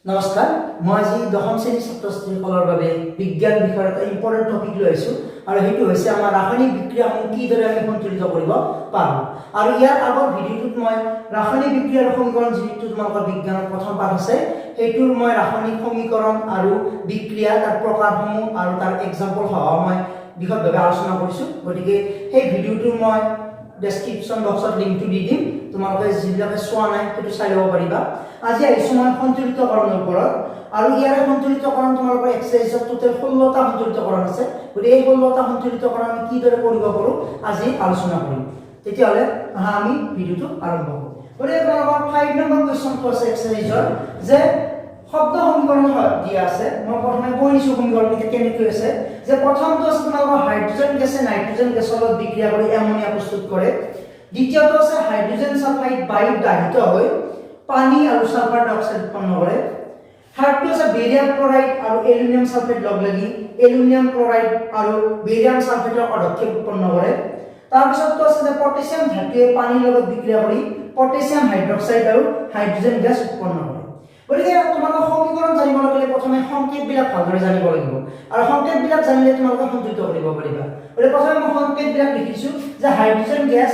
নমস্কাৰ মই আজি দশম শ্ৰেণীৰ ছাত্ৰ-ছাত্ৰীসকলৰ বাবে বিজ্ঞান বিষয়ৰ এটা ইম্পৰ্টেণ্ট টপিক লৈ আহিছোঁ আৰু সেইটো হৈছে আমাৰ ৰাসায়নিক বিক্ৰিয়াসমূহ কিদৰে আমি সন্তুলিত কৰিব পাৰোঁ আৰু ইয়াৰ আগৰ ভিডিঅ'টোত মই ৰাসায়নিক বিক্ৰিয়া আৰু সমীকৰণ যিটো তোমালোকৰ বিজ্ঞানৰ প্ৰথম পাঠ আছে সেইটোৰ মই ৰাসায়নিক সমীকৰণ আৰু বিক্ৰিয়া তাৰ প্ৰকাৰসমূহ আৰু তাৰ এক্সাম্পল সহ মই বিশদভাৱে আলোচনা কৰিছোঁ গতিকে সেই ভিডিঅ'টো মই ডেসক্ৰিপশন বক্সত লিংকটো দি দিম তোমালোকে যিবিলাকে চোৱা নাই সেইটো চাই ল'ব পাৰিবা আজি আহিছোঁ মই সন্তুলিতকৰণৰ ওপৰত আৰু ইয়াৰ সন্তুলিতকৰণ তোমালোকৰ এক্সাৰসাইজত টোটেল 16টা সন্তুলিতকৰণ আছে গতিকে এই 16টা সন্তুলিতকৰণ আমি কিদৰে কৰিব পাৰোঁ আজি আলোচনা কৰিম তেতিয়াহ'লে আমি ভিডিঅ'টো আৰম্ভ কৰোঁ গতিকে তোমালোকৰ 5 নম্বৰ কোৱেশ্চনটো আছে এক্সাৰসাইজৰ যে শব্দ সমীকৰণ দিয়া আছে মই প্ৰথমে কৈ দিছোঁ সমীকৰণটো কেনেকৈ আছে যে প্ৰথমটো আছে তোমালোকৰ হাইড্ৰোজেন গেছে নাইট্ৰোজেন গেছৰ লগত বিক্ৰিয়া কৰি এমোনিয়া প্ৰস্তুত কৰে দ্বিতীয়টো আছে হাইড্ৰোজেন সালফাইড বায়ুত দাহিত হৈ পানী আৰু সালফাৰ ডাইঅক্সাইড উৎপন্ন কৰে থাৰ্ডটো আছে বেৰিয়াম ক্লোৰাইড আৰু এলুমিনিয়াম সালফেট লগলাগি এলুমিনিয়াম ক্লোৰাইড আৰু বেৰিয়াম সালফেটৰ অধক্ষেপ উৎপন্ন কৰে তাৰপিছতটো আছে যে পটাছিয়াম ধাতুৱে পানীৰ লগত বিক্ৰিয়া কৰি পটাছিয়াম হাইড্ৰক্সাইড আৰু হাইড্ৰোজেন গেছ উৎপন্ন কৰে গতিকে তোমালোকে সমীকৰণ জানিব লাগিলে প্ৰথমে সংকেতবিলাক ভালদৰে জানিব লাগিব আৰু সংকেতবিলাক জানিলে তোমালোকে সন্তুলিত কৰিব পাৰিবা গতিকে প্ৰথমে মই সংকেতবিলাক লিখিছোঁ যে hydrogen gas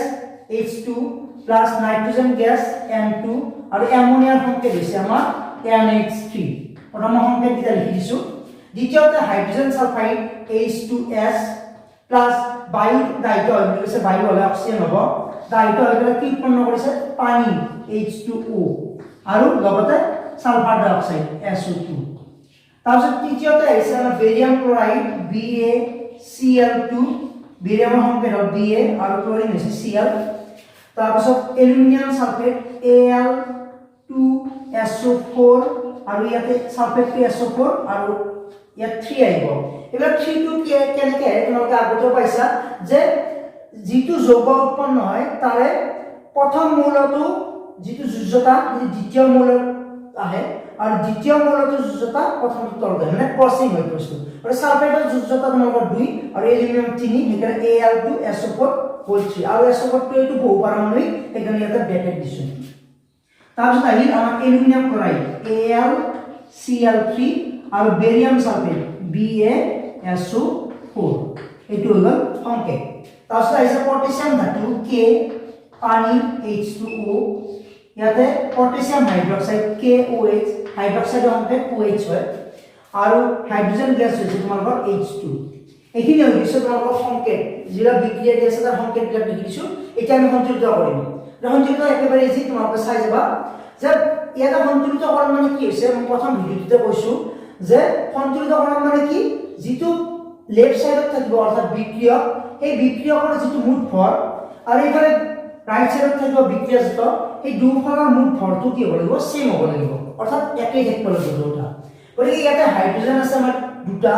H2 plus nitrogen gas N2 আৰু এমোনিয়াৰ সংকেত হৈছে আমাৰ NH3 প্ৰথম সংকেত এটা লিখি দিছোঁ দ্বিতীয়তে হাইড্ৰোজেন সালফাইড H2S প্লাস বায়ু দাহিত হৈ গৈছে বায়ু হলে অক্সিজেন হ'ব দাহিত হৈ গ'লে কি উৎপন্ন কৰিছে পানী H2O আৰু লগতে সালফাৰ ডাইঅক্সাইড SO2 তাৰপিছত তৃতীয়তে আহিছে আমাৰ বেৰিয়াম ক্লোৰাইড BaCl2 বেৰিয়ামৰ সংকেত হ'ল Ba আৰু ক্লোৰিন হৈছে Cl তাৰপিছত এলুমিনিয়াম সালফেট Al2SO4 আৰু ইয়াতে সালফেটটো SO4 আৰু ইয়াত 3 আহিব এবাৰ 3 টো কেনেকৈ তোমালোকে আগতে পাইছা যে যিটো যৌগ উৎপন্ন হয় তাৰে প্ৰথম মৌলটো যিটো যোজ্যতা দ্বিতীয় মৌলত আহে আৰু দ্বিতীয় মৌলটো যোজ্যতা প্ৰথমটো তলত আহে মানে ক্ৰছিং হৈ গৈছে আৰু সালফেটৰ যোজ্যতা তোমালোকৰ 2 আৰু এলুমিনিয়াম 3 সেইকাৰণে Al2SO4 হ'ল 3 আৰু SO4 টো এইটো বহু পাৰমাণবিক সেইকাৰণে ইয়াতে ব্ৰেকেট দিছোঁ তাৰপিছত আহিল আমাৰ এলুমিনিয়াম ক্লোৰাইড AlCl3 আৰু বেৰিয়াম সালফেট BaSO4 এইটো হৈ গ'ল সংকেত তাৰপিছত আহিছে পটাছিয়াম ধাতু K পানী H2O ইয়াতে পটাছিয়াম হাইড্ৰক্সাইড KOH হাইড্ৰক্সাইডৰ সংকেত OH হয় আৰু হাইড্ৰোজেন গেছ হৈছে তোমালোকৰ H2 এইখিনি হৈ গৈছে তোমালোকৰ সংকেত যিলা বিক্ৰিয়া দি আছে তাৰ সংকেতবিলাক লিখিছোঁ এতিয়া আমি সন্তুলিত কৰিম সন্তুলিত একেবাৰে ইজি তোমালোকে চাই যাবা যে ইয়াতে সন্তুলিতকৰণ মানে কি হৈছে মই প্ৰথম ভিডিঅ'টোতে কৈছোঁ যে সন্তুলিতকৰণ মানে কি যিটো লেফট সাইডত থাকিব অৰ্থাৎ বিক্ৰিয়ক সেই বিক্ৰিয়কৰ যিটো মুঠ ভৰ আৰু এইফালে ৰাইট সাইডত থাকিব বিক্ৰিয়াযুক্ত এই দুফালৰ মুঠ ভৰটো কি হ'ব লাগিব সেম হ'ব লাগিব অৰ্থাৎ একেই থাকিব লাগিব দুটা গতিকে ইয়াতে হাইড্ৰোজেন আছে আমাৰ দুটা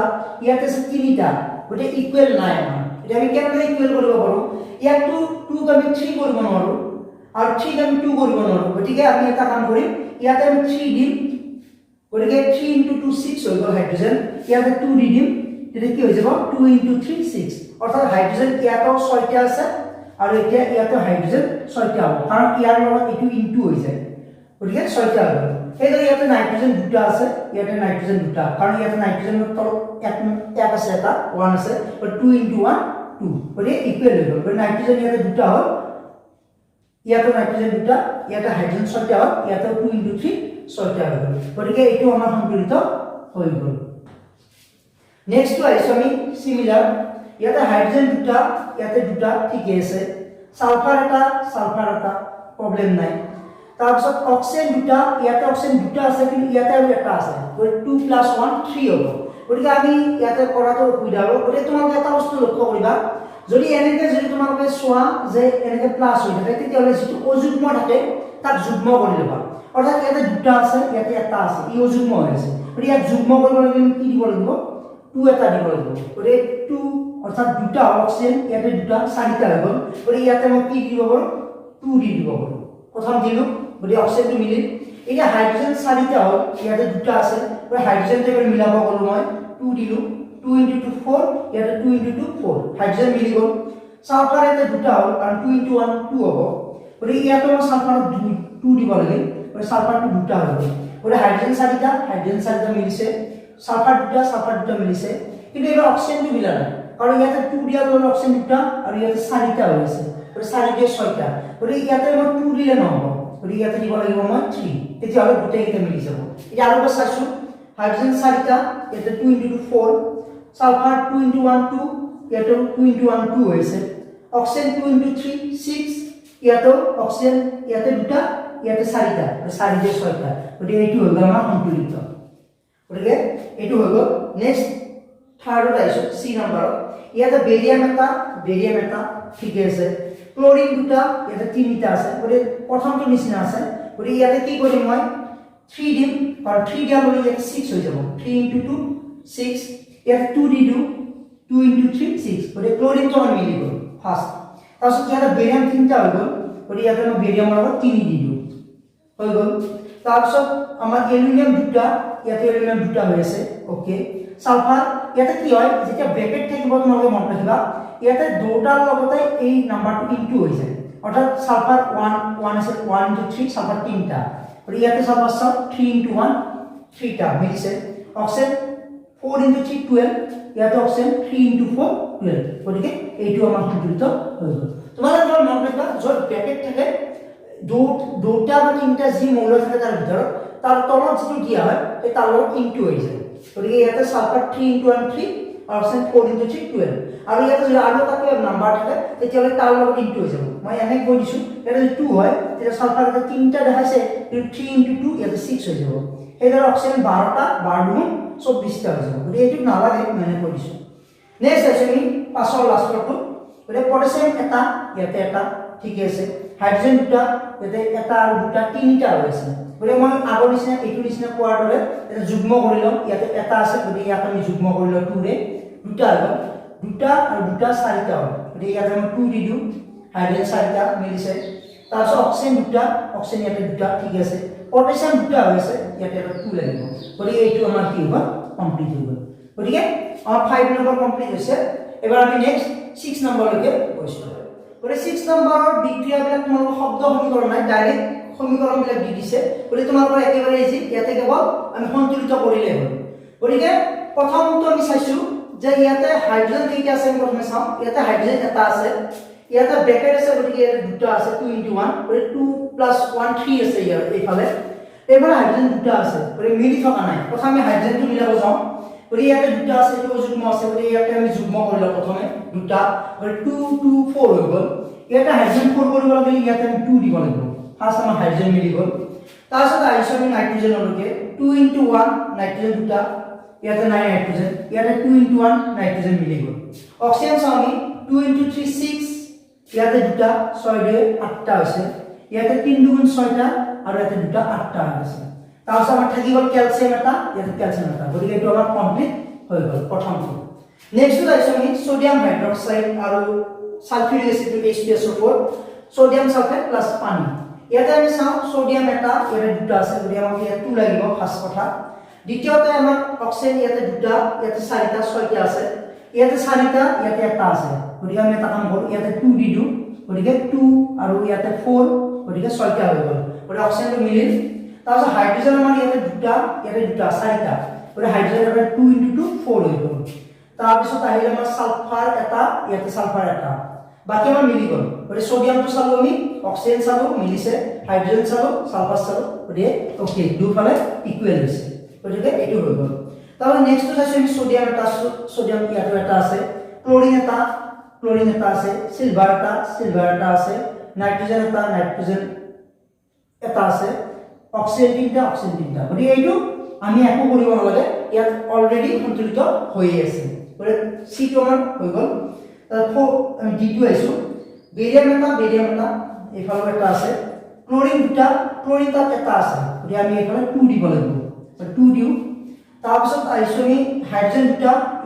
ইয়াতে আছে তিনিটা গতিকে ইকুৱেল নাই আমাৰ এতিয়া আমি কেনেকৈ ইকুৱেল কৰিব পাৰোঁ ইয়াতো 2 আমি 3 কৰিব নোৱাৰোঁ আৰু 3 আমি 2 কৰিব নোৱাৰোঁ গতিকে আমি এটা কাম কৰিম ইয়াতে আমি 3 দিম গতিকে 3 * 2 6 হৈ গ'ল হাইড্ৰোজেন ইয়াতে 2 দি দিম তেতিয়া কি হৈ যাব 2 * 3 6 অৰ্থাৎ হাইড্ৰোজেন ইয়াতো 6টা আছে আৰু এতিয়া ইয়াতে হাইড্ৰোজেন 6টা হ'ব কাৰণ ইয়াৰ লগত এইটো ইনটু হৈ যায় গতিকে 6টা হ'ব এইদৰে ইয়াতে নাইট্ৰোজেন দুটা আছে ইয়াতে নাইট্ৰোজেন দুটা কাৰণ ইয়াতে নাইট্ৰোজেনৰ তলত এক আছে এটা 1 আছে 2 * 1 2 গতিকে ইকুৱেল হৈ গ'ল গতিকে নাইট্ৰোজেন ইয়াতে দুটা হ'ল ইয়াতে নাইট্ৰোজেন দুটা ইয়াতে হাইড্ৰোজেন 6টা হ'ল ইয়াতে 2 * 3 6টা হৈ গ'ল গতিকে এইটো আমাৰ সন্তুলিত হৈ গ'ল নেক্সটটো আহিছোঁ আমি সিমিলাৰ ইয়াতে হাইড্ৰোজেন দুটা ইয়াতে দুটা ঠিকই আছে সালফাৰ এটা প্ৰবলেম নাই তাৰপিছত অক্সিজেন দুটা ইয়াতে অক্সিজেন দুটা আছে কিন্তু ইয়াতে আৰু এটা আছে গতিকে 2 + 1 3 হ'ব গতিকে আমি ইয়াতে কৰাটো অসুবিধা হ'ব গতিকে তোমালোকে এটা বস্তু লক্ষ্য কৰিবা যদি এনেকৈ যদি তোমালোকে চোৱা যে এনেকৈ প্লাছ হৈ থাকে তেতিয়াহ'লে যিটো অযুগ্ম থাকে তাক যুগ্ম কৰি ল'বা অৰ্থাৎ ইয়াতে দুটা আছে ইয়াতে এটা আছে ই অযুগ্ম হৈ আছে গতিকে ইয়াক যুগ্ম কৰিব লাগিলে কি দিব লাগিব 2 এটা দিব লাগিব গতিকে 2 অৰ্থাৎ দুটা অক্সিজেন ইয়াতে দুটা 4টা হৈ গ'ল গতিকে ইয়াতে মই কি দিব পাৰোঁ 2 দি দিব পাৰোঁ প্ৰথম দিলোঁ গতিকে অক্সিজেনটো মিলিল এতিয়া হাইড্ৰোজেন 4টা হ'ল ইয়াতে দুটা আছে গতিকে হাইড্ৰোজেনটো এবাৰ মিলাব গ'লোঁ মই 2 দিলোঁ 2 * 2 4 ইয়াতে 2 * 2 4 হাইড্ৰোজেন মিলি গ'ল সালফাৰ ইয়াতে দুটা হ'ল কাৰণ 2 * 1 2 হ'ব গতিকে ইয়াতে মই সালফাৰ 2 দিব লাগে সালফাৰটো দুটা হৈ গ'ল গতিকে হাইড্ৰোজেন চাৰিটা মিলিছে সালফাৰ দুটা মিলিছে কিন্তু এবাৰ অক্সিজেনটো মিলা নাই কাৰণ ইয়াতে 2 দিয়া গ'ল অক্সিজেন দুটা আৰু ইয়াতে চাৰিটা হৈছে গতিকে 4 দিয়ে 6টা গতিকে ইয়াতে মই 2 দিলে নহ'ব গতিকে ইয়াতে দিব লাগিব মই 3 তেতিয়াহ'লে গোটেইকেইটা মিলি যাব এতিয়া আৰু এবাৰ চাইছো হাইড্ৰোজেন চাৰিটা ইয়াতে 2 * 2 4 সালফাৰ 2 * 1 2 ইয়াতে 2 * 1 2 হৈছে অক্সিজেন 2 * 3 6 ইয়াতে অক্সিজেন ইয়াতে দুটা ইয়াতে চাৰিটা 4 দিয়ে 6টা গতিকে এইটো হৈ গ'ল আমাৰ সন্তুলিত গতিকে এইটো হৈ গ'ল নেক্সট থাৰ্ডত আহিছো সি নম্বৰত ইয়াতে বেৰিয়াম এটা ঠিকে আছে ক্লোৰিন দুটা ইয়াতে তিনিটা আছে গতিকে প্ৰথমটো নিচিনা আছে গতিকে ইয়াতে কি কৰিম মই 3 দিম কাৰণ 3 দিয়া লগে ইয়াতে 6 হৈ যাব 3 * 2 6 ইয়াতে 2 দি দিও 2 * 3 6 গতিকে ক্লোৰিনটো আমাৰ মিলি গ'ল ফাৰ্ষ্ট তাৰপিছত ইয়াতে বেৰিয়াম তিনিটা হৈ গ'ল গতিকে ইয়াতে মই বেৰিয়ামৰ লগত 3 দি দিও হৈ গ'ল তাৰপিছত আমাৰ এলুমিনিয়াম দুটা ইয়াতে এলুমিনিয়াম দুটা হৈ আছে ওকে সালফাৰ ইয়াতে কি হয় যেতিয়া ব্ৰেকেট থাকিব তোমালোকে মনত ৰাখিবা ইয়াতে দুটাৰ লগতে এই নাম্বাৰটো ইনটু হৈ যায় অৰ্থাৎ সালফাৰ 1 আছে 1 * 3 সালফাৰ তিনিটা গতিকে ইয়াতে সালফাৰ 3 * 1 3টা মিলিছে অক্সিজেন 4 * 3 12 ইয়াতে অক্সিজেন 3 * 4 12 গতিকে এইটো আমাৰ সন্তুলিত হৈ গ'ল তোমালোকে মনত ৰাখিবা য'ত ব্ৰেকেট থাকে দুটা বা তিনিটা যি মৌল থাকে তাৰ ভিতৰত তাৰ তলত যিটো দিয়া হয় সেই তাৰ লগত ইনটু হৈ যায় গতিকে ইয়াতে সালফাৰ 3 * 1 3 অক্সিজেন 4 * 3 12 আৰু ইয়াতে যদি আৰু এটা নাম্বাৰ থাকে তেতিয়াহ'লে তাৰ লগত ইনটু হৈ যাব মই এনে কৈ দিছো ইয়াতে 2 হয় তেতিয়া সালফাৰ এটা তিনিটা দেখাইছে 3 * 2 ইয়াতে 6 হৈ যাব এইদৰে অক্সিজেন 12টা 12 * 24টা হৈ যাব গতিকে এইটো নালাগে মানে কৈ দিছো নেক্সট আছে আমি পাছৰ লাষ্টৰটো গতিকে পটাছিয়াম এটা ইয়াতে এটা ঠিকে আছে হাইড্ৰোজেন দুটা ইয়াতে এটা আৰু দুটা তিনিটা হৈ আছে গতিকে মই আগৰ নিচিনা এইটো নিচিনা কোৱাৰ দৰে এটা যুগ্ম কৰি লম ইয়াতে এটা আছে গতিকে ইয়াত আমি যুগ্ম কৰি লম 2 ৰে দুটা হৈ গ'ল দুটা আৰু দুটা চাৰিটা হ'ল গতিকে ইয়াতে মই 2 দি দিওঁ হাইড্ৰোজেন চাৰিটা মিলিছে তাৰপিছত অক্সিজেন ইয়াতে দুটা ঠিক আছে পটাছিয়াম দুটা হৈছে ইয়াতে এটা 2 লাগিব গতিকে এইটো আমাৰ কি হ'ব কমপ্লিট হৈ গ'ল গতিকে আমাৰ 5 নম্বৰ কমপ্লিট হৈছে এবাৰ আমি নেক্সট 6 নম্বৰলৈকে গৈছো গতিকে 6 নম্বৰৰ বিক্ৰিয়াবিলাক তোমালোকৰ শব্দ সমীকৰণ নাই ডাইৰেক্ট সমীকৰণবিলাক দি দিছে গতিকে তোমালোকৰ একেবাৰে ইজি ইয়াতে কেৱল আমি সন্তুলিত কৰিলে হ'ল গতিকে প্ৰথমটো আমি চাইছো যে ইয়াতে হাইড্ৰোজেন কেইটা আছে প্ৰথমে চাওঁ ইয়াতে হাইড্ৰোজেন এটা আছে ইয়াতে ব্ৰেকেট আছে গতিকে ইয়াতে দুটা আছে 2 * 1 গতিকে 2 + 1 3 আছে ইয়াৰ এইফালে এইফালে হাইড্ৰোজেন দুটা আছে গতিকে মিলি থকা নাই প্ৰথমে হাইড্ৰোজেনটো মিলাব যাওঁ গতিকে ইয়াতে দুটা আছে এইটো যুগ্ম আছে গতিকে ইয়াতে আমি যুগ্ম কৰিলো প্ৰথমে দুটা গতিকে 2 2 4 হৈ গ'ল ইয়াতে হাইড্ৰোজেন 4 কৰিব লাগিলে ইয়াতে আমি 2 দিব লাগিব ফাৰ্ষ্ট আমাৰ হাইড্ৰোজেন মিলি গ'ল তাৰপিছত আহিছো আমি নাইট্ৰোজেনলৈকে 2 * 1 নাইট্ৰোজেন দুটা ইয়াতে নাই নাইট্ৰোজেন ইয়াতে 2 * 1 নাইট্ৰোজেন মিলি গ'ল অক্সিজেন চাওঁ আমি 2 * 3 6 ইয়াতে দুটা 6 দিয়ে 8টা হৈছে ইয়াতে 3 * 2 6টা আৰু ইয়াতে দুটা 8টা হৈছে তাৰপিছত আমাৰ থাকি গ'ল কেলছিয়াম এটা ইয়াতে কেলছিয়াম এটা গতিকে এইটো আমাৰ কমপ্লিট হৈ গ'ল প্ৰথমটো নেক্সট আহিছো আমি সোডিয়াম হাইড্ৰক্সাইড আৰু sulphuric acid H2SO4 sodium sulphate plus পানী ইয়াতে আমি চাওঁ সোডিয়াম এটা ইয়াতে দুটা আছে গতিকে আমাক ইয়াত 2 লাগিব ফাৰ্ষ্ট কথা দ্বিতীয়তে আমাৰ অক্সিজেন ইয়াতে দুটা ইয়াতে 4টা 6টা আছে ইয়াতে 4টা ইয়াতে এটা আছে গতিকে আমি এটা কাম কৰো ইয়াতে 2 দি দিও গতিকে 2 আৰু ইয়াতে 4 গতিকে 6টা হৈ গ'ল গতিকে অক্সিজেনটো মিলিল তাৰপিছত হাইড্ৰোজেন আমাৰ ইয়াতে দুটা 4টা গতিকে হাইড্ৰোজেন এটা 2 * 2 4 হৈ গ'ল তাৰপিছত আহিল আমাৰ সালফাৰ এটা ইয়াতে সালফাৰ এটা বাকি আমাৰ মিলি গ'ল গতিকে সোডিয়ামটো চালো আমি অক্সিজেন চালো মিলিছে হাইড্ৰোজেন চালো সালফাৰ চালো গতিকে ওকে দুফালে ইকুৱেল হৈছে গতিকে এইটো হৈ গ'ল তাৰপিছত নেক্সটটো চাইছো আমি সোডিয়াম ইয়াতে এটা আছে ক্লোৰিন এটা আছে সিলভাৰ এটা আছে নাইট্ৰোজেন এটা আছে অক্সিজেন তিনিটা গতিকে এইটো আমি একো কৰিব নালাগে ইয়াত অলৰেডি সন্তুলিত হৈ আছে গতিকে সিটো আমাৰ হৈ গ'ল আমি ডিটো আইছো বেৰিয়াম এটা এইফালে এটা আছে ক্লোৰিন তাত এটা আছে গতিকে আমি এইফালে 2 দিব লাগিব 2 দিও তাৰপিছত আইছো আমি হাইড্ৰোজেন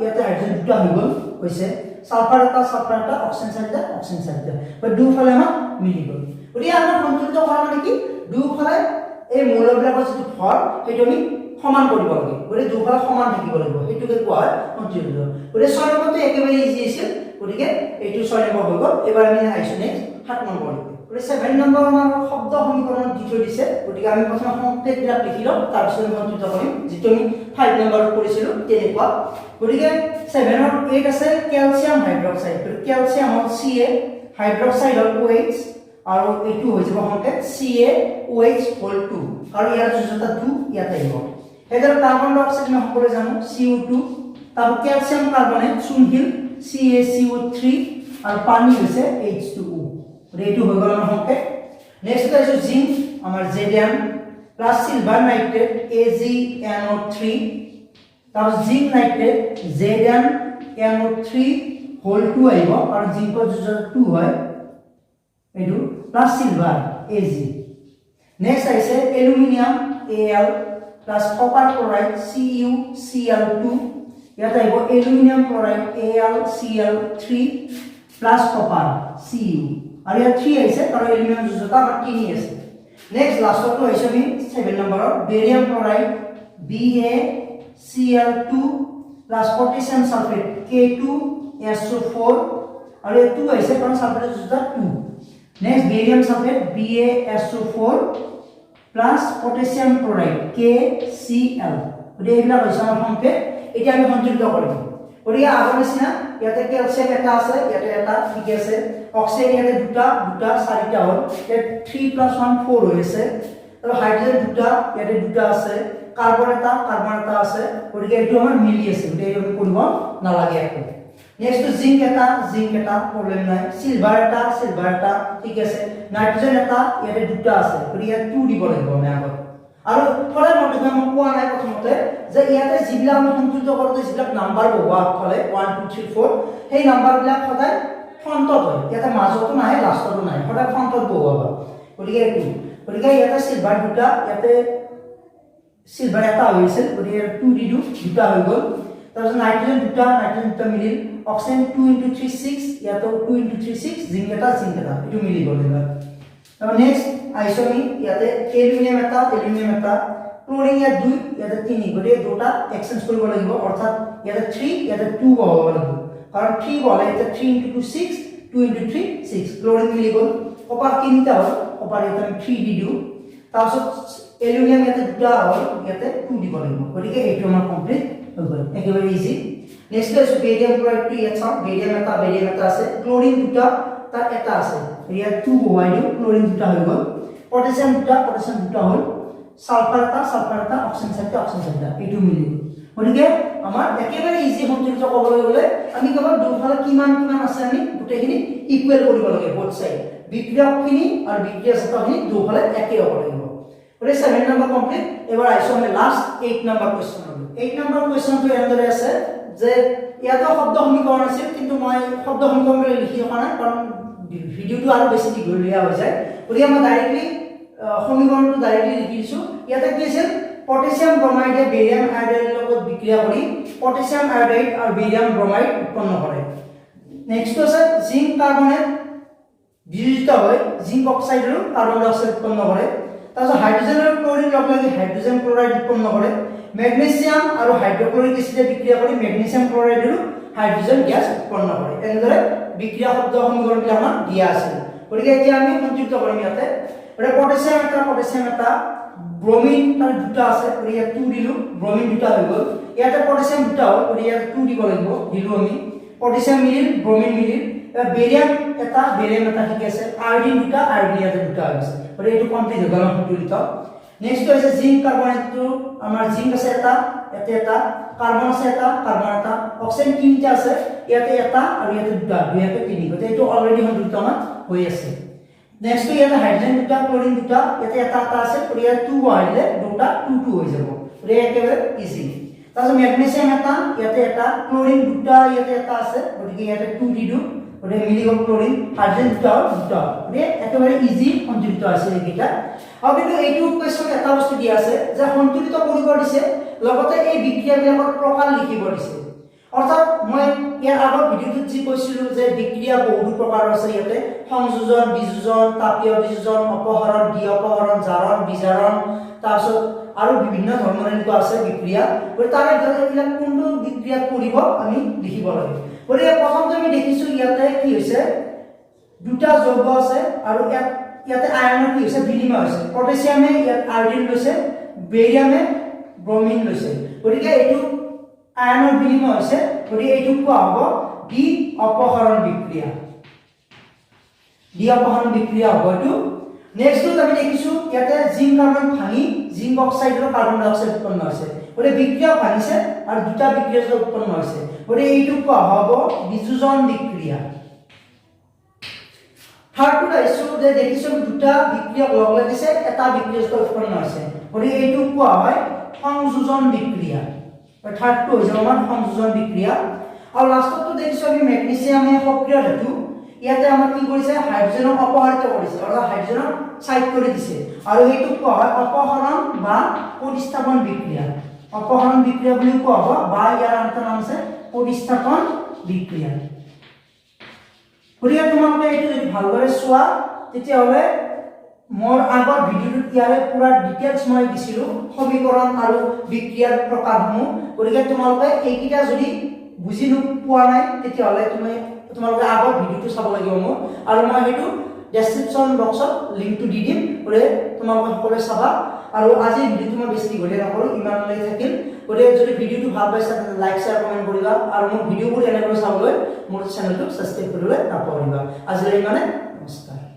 ইয়াতে হাইড্ৰোজেন হৈ গ'ল হৈছে সালফাৰ এটা অক্সিজেন চাৰিটা দুফালে আমাৰ মিলি গ'ল গতিকে আমাৰ সন্তুলিত কৰা মানে কি দুফালে এই মৌলবিলাকৰ যিটো ভৰ সেইটো আমি সমান কৰিব লাগে গতিকে দুফালে সমান থাকিব লাগিব সেইটোকে কোৱা হয় সন্তুলিত গতিকে 6 নম্বৰটো একেবাৰে ইজি আছিল গতিকে এইটো 6 নম্বৰ হৈ গ'ল এবাৰ আমি আইছো নেক্সট 7 নম্বৰ 7 নম্বৰ আমাৰ শব্দ সমীকৰণ দি থৈ দিছে গতিকে আমি প্ৰথমে সংকেতবিলাক লিখি লম তাৰ পিছত সন্তুলিত কৰিম যেটো আমি 5 নম্বৰত কৰিছিলো তেনেকুৱা গতিকে 7 ৰ 8 আছে ক্যালসিয়াম হাইড্ৰক্সাইড ক্যালসিয়ামৰ Ca হাইড্ৰক্সাইডৰ OH আৰু এইটো হৈ যাব সংকেত CaOH হ'ল 2 আৰু ইয়াৰ যোজতা 2 ইয়াত আহিব হেডাৰ কাৰ্বন ডাই অক্সাইড আমি সকলোৱে জানো CO2 তাৰ ক্যালসিয়াম কাৰ্বনেট চুনহিল CaCO3 আৰু পানী হৈছে H2O रेटू हो गला हमके नेक्स्ट है जो जिंक हमार Zn plus silver nitrate AgNO3 तब जिंक नाइट्रेट ZnNO3 होल 2 आइबो और जिंक जो 2 है एडु प्लस सिल्वर Ag नेक्स्ट है aluminium Al plus copper chloride CuCl2 यात आइबो aluminium chloride AlCl3 plus copper Cu और ये 3 ऐसे और एलिमेंट जो था हमारा 3 ऐसे नेक्स्ट लास्ट तो ऐसे भी 7 नंबर और barium chloride BaCl2 plus potassium sulphate K2SO4 और ये 2 ऐसे कौन सल्फेट जो था 2 next barium sulphate BaSO4 plus potassium chloride KCl और ये इला वैसा हम पे इटे আমি সন্তুলিত কৰিম ওৰিয়া আগৰ নিচিনা ইয়াতে ক্যালসিয়াম এটা আছে ইয়াতে এটা ঠিক আছে অক্সিজেন ইয়াতে দুটা চাৰিটা হ'ল ইয়াতে 3 + 1 4 হৈ আছে আৰু হাইড্ৰোজেন দুটা ইয়াতে দুটা আছে কাৰ্বন এটা আছে ওৰিয়া এইটো আমাৰ মিলি আছে গটে আমি কৰিব নালাগে একো নেক্সট জিংক এটা প্ৰবলেম নাই সিলভাৰ এটা ঠিক আছে নাইট্ৰোজেন এটা ইয়াতে দুটা আছে ওৰিয়া 2 দিব লাগিব আমি আগত আৰু ফলে মতে মই কোৱা নাই প্ৰথমতে যে ইয়াতে জিবিলা আমি সন্তুলিত কৰোতে জিবিলা নাম্বাৰ বহুৱা ফলে 1 2 3 4 সেই নাম্বাৰবিলাক সদায় ফ্ৰন্টত হয় ইয়াতে মাজতো নাই লাষ্টতো নাই সদায় ফ্ৰন্টত বহুৱা গতিকে এইটো গতিকে ইয়াতে সিলভাৰ দুটা ইয়াতে সিলভাৰ এটা হৈছিল গতিকে 2 দি দুটা হৈ গ'ল তাৰপিছত নাইট্ৰোজেন দুটা মিলিল অক্সিজেন 2 * 3 6 ইয়াতে 2 * 3 6 জিংক এটা এইটো মিলি গ'ল এবাৰ अब नेक्स्ट आइसोमी याते एल्युमिनियम এটা ক্লোৰিন या 2 याते 3 গটে দুটা এক্সচেঞ্জ কৰিব লাগিব অৰ্থাৎ ইয়াতে 3 ইয়াতে 2 হ'ব লাগিব কাৰণ 3 বলে ইয়াতে 3 * 2 6 2 * 3 6 ক্লোৰিন মিলি গ'ল কপাৰ তিনিটা হ'ল কপাৰ ইয়াতে আমি 3 দি দিও তাৰপিছত এলুমিনিয়াম ইয়াতে দুটা হ'ল ইয়াতে 2 দিব লাগিব গতিকে এইটো আমাৰ কমপ্লিট হৈ গ'ল একেবাৰে ইজি নেক্সট আছে বেৰিয়াম ক্লোৰাইড টু ইয়াত চাও বেৰিয়াম এটা আছে ক্লোরিন দুটা তার এটা আছে এরিয়া 2 বহাই দিও ক্লোরিন দুটা হৈ গ'ল পটাছিয়াম দুটা হ'ল সালফার এটা অক্সিজেন চাৰিটা এইটো মিলি গতিকে আমাৰ একেবাৰে ইজি সন্তুলিত ক'বলৈ গ'লে আমি কেৱল দুফালে কিমান আছে আমি গোটেইখিনি ইকুৱেল কৰিব লাগে বোথ সাইড বিক্ৰিয়কখিনি আৰু বিক্ৰিয়াজাতখিনি দুফালে একে হ'ব লাগিব গতিকে 7 নম্বৰ কমপ্লিট এবাৰ আইছো আমি লাষ্ট 8 নম্বৰ কোৱেশ্চন 8 নম্বৰ কোৱেশ্চনটো এনেদৰে আছে যে ইয়াতো শব্দ সমীকৰণ আছে কিন্তু মই শব্দ সমীকৰণ লিখি থকা নাই কাৰণ ভিডিওটো আৰু বেছি দীঘলীয়া হৈ যায় গতিকে মই ডাইৰেক্টলি সমীকৰণটো ডাইৰেক্টলি লিখিছো ইয়াতে কি আছে পটাছিয়াম ব্ৰমাইডে বেৰিয়াম আয়োডাইডৰ লগত বিক্ৰিয়া কৰি পটাছিয়াম আয়োডাইড আৰু বেৰিয়াম ব্ৰমাইড উৎপন্ন কৰে নেক্সট আছে জিংক কাৰ্বনেট বিয়োজিত হয় জিংক অক্সাইড আৰু কাৰ্বন ডাই অক্সাইড উৎপন্ন কৰে তাৰপিছত হাইড্ৰোজেন আৰু ক্লোৰিন লগ লাগি হাইড্ৰোজেন ক্লোৰাইড উৎপন্ন কৰে মেগনেছিয়াম আৰু হাইড্ৰক্লোৰিক এসিডে বিক্ৰিয়া কৰি মেগনেছিয়াম ক্লোৰাইড আৰু হাইড্ৰোজেন গ্যাস উৎপন্ন কৰে এনেদৰে বিক্ৰিয়া শব্দ সমীকৰণটো আমাৰ দিয়া আছে গতিকে এতিয়া আমি সন্তুলিত কৰিম ইয়াতে পটাছিয়াম এটা ব্ৰোমিন তাৰ দুটা আছে গতিকে ইয়াত 2 দিলো ব্ৰোমিন দুটা হৈ গ'ল ইয়াতে পটাছিয়াম দুটা হ'ল গতিকে ইয়াত 2 দিব লাগিব দিলো আমি পটাছিয়াম মিলিল ব্ৰোমিন মিলিল বেৰিয়াম এটা ঠিক আছে আয়োডিন দুটা ইয়াতে দুটা হৈছে গতিকে এইটো কমপ্লিট হৈ গ'ল সন্তুলিত নেক্সট হৈছে জিংক কাৰ্বনেটটো আমাৰ জিংক আছে এটা কাৰ্বন আছে এটা অক্সিজেন তিনিটা আছে ইয়াতে এটা আৰু ইয়াতে দুটা ইয়াতে 3 গতে এইটো অলৰেডি সন্তুলিত আমাৰ হৈ আছে নেক্সট ইয়াতে হাইড্ৰোজেন দুটা ক্লোৰিন দুটা ইয়াতে এটা আছে আৰু ইয়াত 2 আহিলে দুটা 2 হৈ যাব গতে একেবাৰে ইজি তাৰপিছত মেগনেছিয়াম ইয়াতে এটা ক্লোৰিন দুটা ইয়াতে এটা আছে গতিকে ইয়াতে 2 দি দিও গতে মিলি গ'ল ক্লোৰিন হাইড্ৰোজেন দুটা গতে একেবাৰে ইজি সন্তুলিত আছে এইকেইটা আৰু কিন্তু এইটো কোৱেশ্চন এটা বস্তু দিয়া আছে যে সন্তুলিত কৰিব দিছে লগতে এই বিক্ৰিয়াবিলাকৰ প্ৰকাৰ লিখিব দিছে অৰ্থাৎ মই ইয়াৰ আগৰ ভিডিওটোত যি কৈছিলো যে বিক্ৰিয়া বহু প্ৰকাৰৰ আছে ইয়াতে সংযোজন বিযোজন তাপীয় বিযোজন অপহৰণ দ্বি-অপহৰণ জাৰণ বিজাৰণ তাৰপিছত আৰু বিভিন্ন ধৰণৰ এনেকুৱা আছে বিক্ৰিয়া গতিকে তাৰে ভিতৰত এইবিলাক কোনটো বিক্ৰিয়া কৰিব আমি লিখিব লাগে গতিকে প্ৰথমতে আমি দেখিছো ইয়াতে কি হৈছে দুটা যৌগ আছে আৰু ইয়াতে আয়নৰ কি হৈছে বিনিময় হৈছে পটাছিয়ামে ইয়াত আয়োডিন লৈছে বেৰিয়ামে ব্ৰমিন লৈছে গতিকে এইটো আয়নৰ বিনিময় হৈছে গতিকে এইটো কোৱা হ'ব দ্বি অপহৰণ বিক্ৰিয়া হ'ব এইটো নেক্সট আমি দেখিছো ইয়াতে জিংক কাৰ্বন ভাঙি জিংক অক্সাইড আৰু কাৰ্বন ডাই অক্সাইড উৎপন্ন হৈছে গতিকে বিক্ৰিয়া ভাঙিছে আৰু দুটা বিক্ৰিয়া উৎপন্ন হৈছে গতিকে এইটো কোৱা হ'ব বিযোজন বিক্ৰিয়া থাৰ্ডটো আইছো যে দেখিছো দুটা বিক্ৰিয়া লগ লাগিছে এটা বিক্ৰিয়া উৎপন্ন হৈছে গতিকে এইটো কোৱা হয় সংযোজন বিক্ৰিয়া থাৰ্ডটো হৈছে আমাৰ সংযোজন বিক্ৰিয়া আৰু লাষ্টটো দেখিছো আমি মেগনেছিয়ামে সক্ৰিয় ধাতু ইয়াতে আমাৰ কি কৰিছে হাইড্ৰোজেনক অপহৰিত কৰিছে অৰ্থাৎ হাইড্ৰোজেনক সাইড কৰি দিছে আৰু এইটো কোৱা হয় অপহৰণ বা প্ৰতিস্থাপন বিক্ৰিয়া অপহৰণ বিক্ৰিয়া বুলি কোৱা হয় বা ইয়াৰ আনটো নাম আছে প্ৰতিস্থাপন বিক্ৰিয়া গতিকে তোমালোকে এইটো যদি ভালদৰে চোৱা তেতিয়াহ'লে মোৰ আগৰ ভিডিঅ'টোত ইয়াৰে পুৰা ডিটেইলছ মই দিছিলোঁ সমীকৰণ আৰু বিক্ৰিয়াৰ প্ৰকাৰসমূহ গতিকে তোমালোকে এইকেইটা যদি বুজি নোপোৱা নাই তেতিয়াহ'লে তোমালোকে আগৰ ভিডিঅ'টো চাব লাগিব মোৰ আৰু মই সেইটো ডেছক্ৰিপশ্যন বক্সত লিংকটো দি দিম গতিকে তোমালোকে সকলোৱে চাবা আৰু আজি ভিডিঅ'টো মই বেছি দীঘলীয়া নকৰোঁ ইমানলৈ থাকিল গতিকে যদি ভিডিঅ'টো ভাল পাইছা তেন্তে লাইক শ্বেয়াৰ কমেণ্ট কৰিবা আৰু মোৰ ভিডিঅ'বোৰ এনেকৈ চাবলৈ মোৰ চেনেলটো ছাবস্ক্ৰাইব কৰিবলৈ নাপাহৰিবা আজিলৈ ইমানে নমস্কাৰ